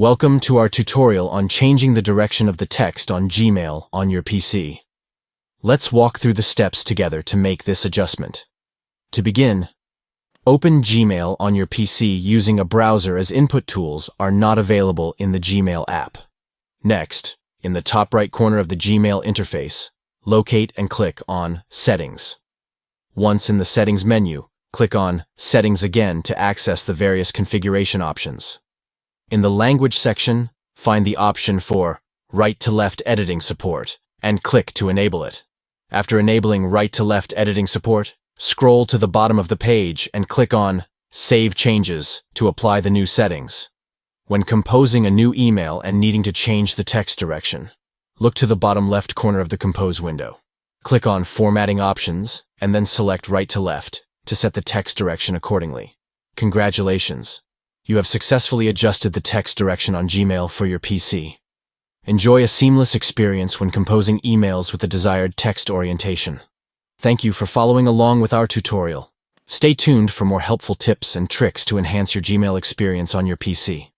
Welcome to our tutorial on changing the direction of the text on Gmail on your PC. Let's walk through the steps together to make this adjustment. To begin, open Gmail on your PC using a browser as input tools are not available in the Gmail app. Next, in the top right corner of the Gmail interface, locate and click on Settings. Once in the Settings menu, click on Settings again to access the various configuration options. In the Language section, find the option for right-to-left editing support and click to enable it. After enabling right-to-left editing support, scroll to the bottom of the page and click on Save Changes to apply the new settings. When composing a new email and needing to change the text direction, look to the bottom left corner of the Compose window. Click on Formatting Options and then select Right-to-Left to set the text direction accordingly. Congratulations! You have successfully adjusted the text direction on Gmail for your PC. Enjoy a seamless experience when composing emails with the desired text orientation. Thank you for following along with our tutorial. Stay tuned for more helpful tips and tricks to enhance your Gmail experience on your PC.